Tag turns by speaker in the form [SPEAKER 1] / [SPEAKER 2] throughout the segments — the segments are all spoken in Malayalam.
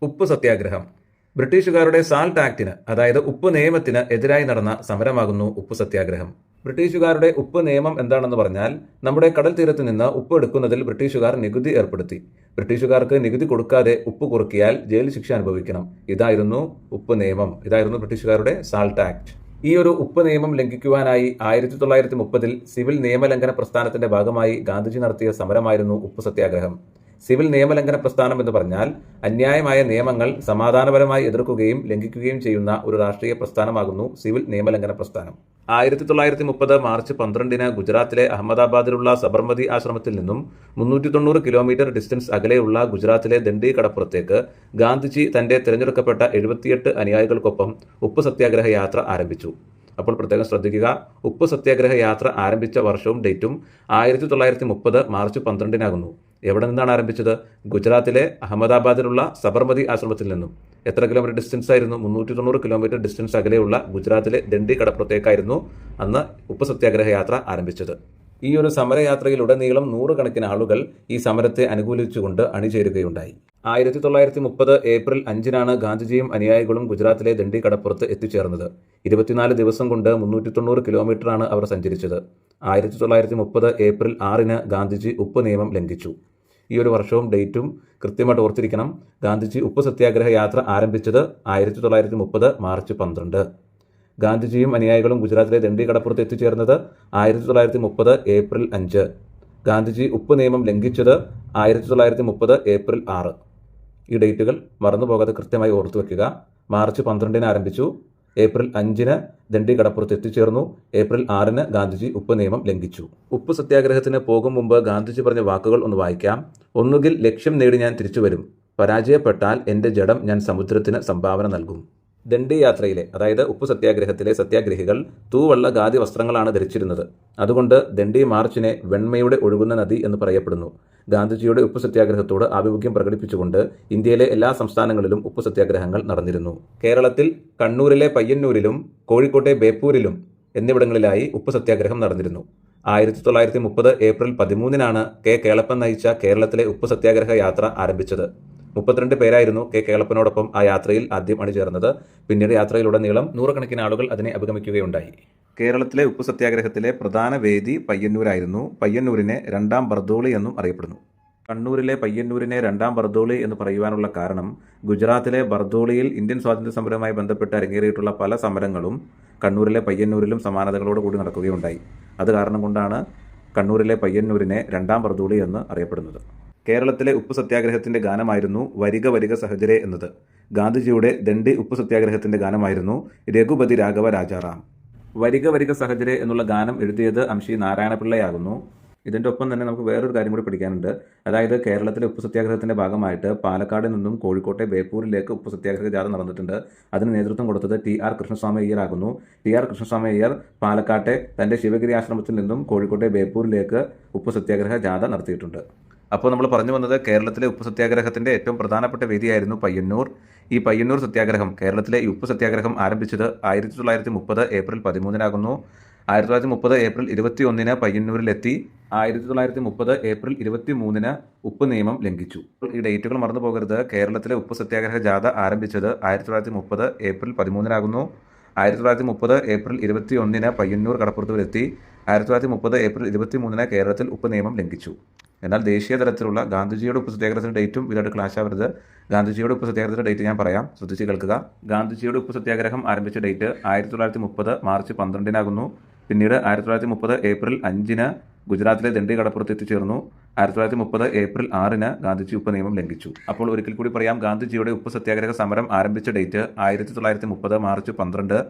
[SPEAKER 1] ഉപ്പ് സത്യാഗ്രഹം. ബ്രിട്ടീഷുകാരുടെ സാൾട്ട് ആക്ടിന്, അതായത് ഉപ്പ് നിയമത്തിന് എതിരായി നടന്ന സമരമാകുന്നു ഉപ്പ് സത്യാഗ്രഹം. ബ്രിട്ടീഷുകാരുടെ ഉപ്പ് നിയമം എന്താണെന്ന് പറഞ്ഞാൽ, നമ്മുടെ കടൽ തീരത്ത് നിന്ന് ഉപ്പ് എടുക്കുന്നതിൽ ബ്രിട്ടീഷുകാർ നികുതി ഏർപ്പെടുത്തി. ബ്രിട്ടീഷുകാർക്ക് നികുതി കൊടുക്കാതെ ഉപ്പ് കുറുക്കിയാൽ ജയിൽ ശിക്ഷ അനുഭവിക്കണം. ഇതായിരുന്നു ഉപ്പ് നിയമം. ഇതായിരുന്നു ബ്രിട്ടീഷുകാരുടെ സാൾട്ട് ആക്ട്. ഈ ഒരു ഉപ്പ് നിയമം ലംഘിക്കുവാനായി 1930 സിവിൽ നിയമലംഘന പ്രസ്ഥാനത്തിന്റെ ഭാഗമായി ഗാന്ധിജി നടത്തിയ സമരമായിരുന്നു ഉപ്പ് സത്യാഗ്രഹം. സിവിൽ നിയമലംഘന പ്രസ്ഥാനം എന്ന് പറഞ്ഞാൽ അന്യായമായ നിയമങ്ങൾ സമാധാനപരമായി എതിർക്കുകയും ലംഘിക്കുകയും ചെയ്യുന്ന ഒരു രാഷ്ട്രീയ പ്രസ്ഥാനമാകുന്നു സിവിൽ നിയമലംഘന പ്രസ്ഥാനം. 1930 മാർച്ച് 12 ഗുജറാത്തിലെ അഹമ്മദാബാദിലുള്ള സബർമതി ആശ്രമത്തിൽ നിന്നും 390 കിലോമീറ്റർ ഡിസ്റ്റൻസ് അകലെയുള്ള ഗുജറാത്തിലെ ദണ്ഡി കടപ്പുറത്തേക്ക് ഗാന്ധിജി തന്റെ തിരഞ്ഞെടുക്കപ്പെട്ട 78 അനുയായികൾക്കൊപ്പം ഉപ്പ് സത്യാഗ്രഹ യാത്ര ആരംഭിച്ചു. അപ്പോൾ പ്രത്യേകം ശ്രദ്ധിക്കുക, ഉപ്പ് സത്യാഗ്രഹ യാത്ര ആരംഭിച്ച വർഷവും ഡേറ്റും 1930 മാർച്ച് 12 എവിടെ നിന്നാണ് ആരംഭിച്ചത്? ഗുജറാത്തിലെ അഹമ്മദാബാദിലുള്ള സബർമതി ആശ്രമത്തിൽ നിന്നും. എത്ര കിലോമീറ്റർ ഡിസ്റ്റൻസ് ആയിരുന്നു? 390 കിലോമീറ്റർ ഡിസ്റ്റൻസ് അകലെയുള്ള ഗുജറാത്തിലെ ദണ്ഡി കടപ്പുറത്തേക്കായിരുന്നു അന്ന് ഉപ്പ് സത്യാഗ്രഹ യാത്ര ആരംഭിച്ചത്. ഈ ഒരു സമരയാത്രയിലുടനീളം 100 കണക്കിന് ആളുകൾ ഈ സമരത്തെ അനുകൂലിച്ചുകൊണ്ട് അണിചേരുകയുണ്ടായി. 1930 ഏപ്രിൽ 5 ഗാന്ധിജിയും അനുയായികളും ഗുജറാത്തിലെ ദണ്ഡി കടപ്പുറത്ത് എത്തിച്ചേർന്നത്. 24 ദിവസം കൊണ്ട് 390 കിലോമീറ്ററാണ് അവർ സഞ്ചരിച്ചത്. 1930 ഏപ്രിൽ 6 ഗാന്ധിജി ഉപ്പ് നിയമം ലംഘിച്ചു. ഈ ഒരു വർഷവും ഡേറ്റും കൃത്യമായിട്ട് ഓർത്തിരിക്കണം. ഗാന്ധിജി ഉപ്പ് സത്യാഗ്രഹ യാത്ര ആരംഭിച്ചത് 1930 മാർച്ച് 12. ഗാന്ധിജിയും അനുയായികളും ഗുജറാത്തിലെ ദണ്ഡി കടപ്പുറത്ത് എത്തിച്ചേർന്നത് 1930 ഏപ്രിൽ 5. ഗാന്ധിജി ഉപ്പ് നിയമം ലംഘിച്ചത് 1930 ഏപ്രിൽ 6. ഈ ഡേറ്റുകൾ മറന്നുപോകാതെ കൃത്യമായി ഓർത്തു വയ്ക്കുക. മാർച്ച് 12 ആരംഭിച്ചു, ഏപ്രിൽ 5 ദണ്ഡി കടപ്പുറത്ത് എത്തിച്ചേർന്നു, ഏപ്രിൽ 6 ഗാന്ധിജി ഉപ്പ് നിയമം ലംഘിച്ചു. ഉപ്പ് സത്യാഗ്രഹത്തിന് പോകും മുമ്പ് ഗാന്ധിജി പറഞ്ഞ വാക്കുകൾ ഒന്ന് വായിക്കാം. ഒന്നുകിൽ ലക്ഷ്യം നേടി ഞാൻ തിരിച്ചു വരും, പരാജയപ്പെട്ടാൽ എൻ്റെ ജഡം ഞാൻ സമുദ്രത്തിന് സംഭാവന നൽകും. ദണ്ഡി യാത്രയിലെ, അതായത് ഉപ്പ് സത്യാഗ്രഹത്തിലെ സത്യാഗ്രഹികൾ തൂവള്ള ഖാദി വസ്ത്രങ്ങളാണ് ധരിച്ചിരുന്നത്. അതുകൊണ്ട് ദണ്ഡി മാർച്ചിനെ വെണ്മയുടെ ഒഴുകുന്ന നദി എന്ന് പറയപ്പെടുന്നു. ഗാന്ധിജിയുടെ ഉപ്പ് സത്യാഗ്രഹത്തോട് ആഭിമുഖ്യം പ്രകടിപ്പിച്ചുകൊണ്ട് ഇന്ത്യയിലെ എല്ലാ സംസ്ഥാനങ്ങളിലും ഉപ്പ് സത്യാഗ്രഹങ്ങൾ നടന്നിരുന്നു. കേരളത്തിൽ കണ്ണൂരിലെ പയ്യന്നൂരിലും കോഴിക്കോട്ടെ ബേപ്പൂരിലും എന്നിവിടങ്ങളിലായി ഉപ്പ് സത്യാഗ്രഹം നടന്നിരുന്നു. 1930 ഏപ്രിൽ 13 കെ കേളപ്പൻ നയിച്ച കേരളത്തിലെ ഉപ്പ് സത്യാഗ്രഹ യാത്ര ആരംഭിച്ചത്. 32 പേരായിരുന്നു കെ കേളപ്പനോടൊപ്പം ആ യാത്രയിൽ ആദ്യം അണിചേർന്നത്. പിന്നീട് യാത്രയിലുടനീളം 100 കണക്കിന് ആളുകൾ അതിനെ അഭിഗമിക്കുകയുണ്ടായി. കേരളത്തിലെ ഉപ്പ് സത്യാഗ്രഹത്തിലെ പ്രധാന വേദി പയ്യന്നൂരായിരുന്നു. പയ്യന്നൂരിനെ രണ്ടാം ബർദോളി എന്നും അറിയപ്പെടുന്നു. കണ്ണൂരിലെ പയ്യന്നൂരിനെ രണ്ടാം ബർദോളി എന്ന് പറയുവാനുള്ള കാരണം, ഗുജറാത്തിലെ ബർദോളിയിൽ ഇന്ത്യൻ സ്വാതന്ത്ര്യ സമരവുമായി ബന്ധപ്പെട്ട് അരങ്ങേറിയിട്ടുള്ള പല സമരങ്ങളും കണ്ണൂരിലെ പയ്യന്നൂരിലും സമാനതകളോടുകൂടി നടക്കുകയുണ്ടായി. അത് കാരണം കൊണ്ടാണ് കണ്ണൂരിലെ പയ്യന്നൂരിനെ രണ്ടാം ബർദോളി എന്ന് അറിയപ്പെടുന്നത്. കേരളത്തിലെ ഉപ്പ് സത്യാഗ്രഹത്തിന്റെ ഗാനമായിരുന്നു വരിക വരിക സഹചരെ എന്നത്. ഗാന്ധിജിയുടെ ദണ്ഡി ഉപ്പ് സത്യാഗ്രഹത്തിന്റെ ഗാനമായിരുന്നു രഘുപതി രാഘവ രാജാറാം. വരിക വരിക സഹചരെ എന്നുള്ള ഗാനം എഴുതിയത് അംശി നാരായണപിള്ളയാകുന്നു. ഇതിൻ്റെ ഒപ്പം തന്നെ നമുക്ക് വേറൊരു കാര്യം കൂടി പഠിക്കാനുണ്ട്. അതായത് കേരളത്തിലെ ഉപ്പ് സത്യാഗ്രഹത്തിന്റെ ഭാഗമായിട്ട് പാലക്കാട് നിന്നും കോഴിക്കോട്ടെ ബേപ്പൂരിലേക്ക് ഉപ്പ് സത്യാഗ്രഹ ജാഥ നടന്നിട്ടുണ്ട്. അതിന് നേതൃത്വം കൊടുത്തത് TR കൃഷ്ണസ്വാമി അയ്യർ ആകുന്നു. TR കൃഷ്ണസ്വാമി അയ്യർ പാലക്കാട്ടെ തന്റെ ശിവഗിരി ആശ്രമത്തിൽ നിന്നും കോഴിക്കോട്ടെ ബേപ്പൂരിലേക്ക് ഉപ്പ് സത്യാഗ്രഹ ജാഥ നടത്തിയിട്ടുണ്ട്. അപ്പോൾ നമ്മൾ പറഞ്ഞു വന്നത് കേരളത്തിലെ ഉപ്പ് സത്യാഗ്രഹത്തിന്റെ ഏറ്റവും പ്രധാനപ്പെട്ട വേദിയായിരുന്നു പയ്യന്നൂർ. ഈ പയ്യന്നൂർ സത്യാഗ്രഹം, കേരളത്തിലെ ഈ ഉപ്പ് സത്യാഗ്രഹം ആരംഭിച്ചത് 1930 ഏപ്രിൽ 13 1930 ഏപ്രിൽ 21 പയ്യന്നൂരിലെത്തി. 1930 ഏപ്രിൽ 23 ഉപ്പ് നിയമം ലംഘിച്ചു. ഈ ഡേറ്റുകൾ മറന്നു പോകരുത്. കേരളത്തിലെ ഉപ്പ് സത്യാഗ്രഹ ജാഥ ആരംഭിച്ചത് 1930 ഏപ്രിൽ 13 1930 ഏപ്രിൽ 21 പയ്യന്നൂർ കടപ്പുറത്തുവരെത്തി. 1930 ഏപ്രിൽ 23 കേരളത്തിൽ ഉപ്പ് നിയമം ലംഘിച്ചു. എന്നാൽ ദേശീയ തലത്തിലുള്ള ഗാന്ധിജിയുടെ ഉപ്പ് സത്യാഗ്രഹത്തിന്റെ ഡേറ്റും ഇതായിട്ട് ക്ലാഷ് ആവരുത്. ഗാന്ധിജിയുടെ ഉപ്പ് സത്യാഗ്രഹത്തിന്റെ ഡേറ്റ് ഞാൻ പറയാം, ശ്രദ്ധിച്ച് കേൾക്കുക. ഗാന്ധിജിയുടെ ഉപ്പ് സത്യാഗ്രഹം ആരംഭിച്ച ഡേറ്റ് 1930 മാർച്ച് 12 പിന്നീട് 1930 ഏപ്രിൽ 5 ഗുജറാത്തിലെ ദണ്ഡി കടപ്പുറത്ത് എത്തിച്ചേർന്നു. 1930 ഏപ്രിൽ 6 ഗാന്ധിജി ഉപ്പ് നിയമം ലംഘിച്ചു. അപ്പോൾ ഒരിക്കൽ കൂടി പറയാം, ഗാന്ധിജിയുടെ ഉപ്പ് സത്യാഗ്രഹ സമരം ആരംഭിച്ച ഡേറ്റ് 1930 മാർച്ച് 12,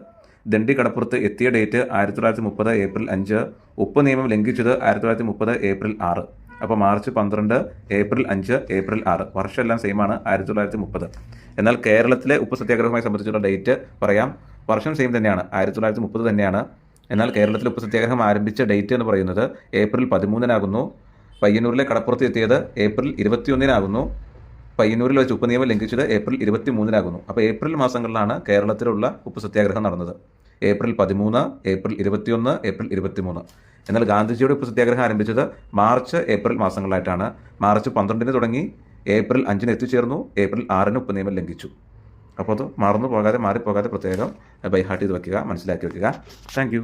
[SPEAKER 1] ദണ്ഡി കടപ്പുറത്ത് എത്തിയ ഡേറ്റ് 1930 ഏപ്രിൽ 5, ഉപ്പ് നിയമം ലംഘിച്ചത് 1930 ഏപ്രിൽ 6. അപ്പോൾ മാർച്ച് 12, ഏപ്രിൽ 5, ഏപ്രിൽ 6 വർഷമെല്ലാം സെയിമാണ്, 1930. എന്നാൽ കേരളത്തിലെ ഉപ്പ് സത്യാഗ്രഹവുമായി സംബന്ധിച്ചുള്ള ഡേറ്റ് പറയാം, വർഷം സെയിം തന്നെയാണ്, 1930 തന്നെയാണ്. എന്നാൽ കേരളത്തിലെ ഉപ്പ് സത്യാഗ്രഹം ആരംഭിച്ച ഡേറ്റ് എന്ന് പറയുന്നത് ഏപ്രിൽ 13 പയ്യന്നൂരിലെ കടപ്പുറത്ത് എത്തിയത് ഏപ്രിൽ 21 പയ്യന്നൂരിൽ വെച്ച് ഉപ്പ് നിയമം ലംഘിച്ചത് ഏപ്രിൽ 23 അപ്പോൾ ഏപ്രിൽ മാസങ്ങളിലാണ് കേരളത്തിലുള്ള ഉപ്പ് സത്യാഗ്രഹം നടന്നത്. April 13, April 21, April 23. എന്നാൽ ഗാന്ധിജിയുടെ ഉപ്പ് സത്യാഗ്രഹം ആരംഭിച്ചത് മാർച്ച്, ഏപ്രിൽ മാസങ്ങളിലായിട്ടാണ്. മാർച്ച് 12 തുടങ്ങി ഏപ്രിൽ 5-ന് എത്തിച്ചേർന്നു, ഏപ്രിൽ 6-ന് ഉപ്പ് നിയമം ലംഘിച്ചു. അപ്പോൾ അത് മാറിപ്പോകാതെ പ്രത്യേകം ബൈഹാർട്ട് ചെയ്ത് വയ്ക്കുക, മനസ്സിലാക്കി വയ്ക്കുക. താങ്ക്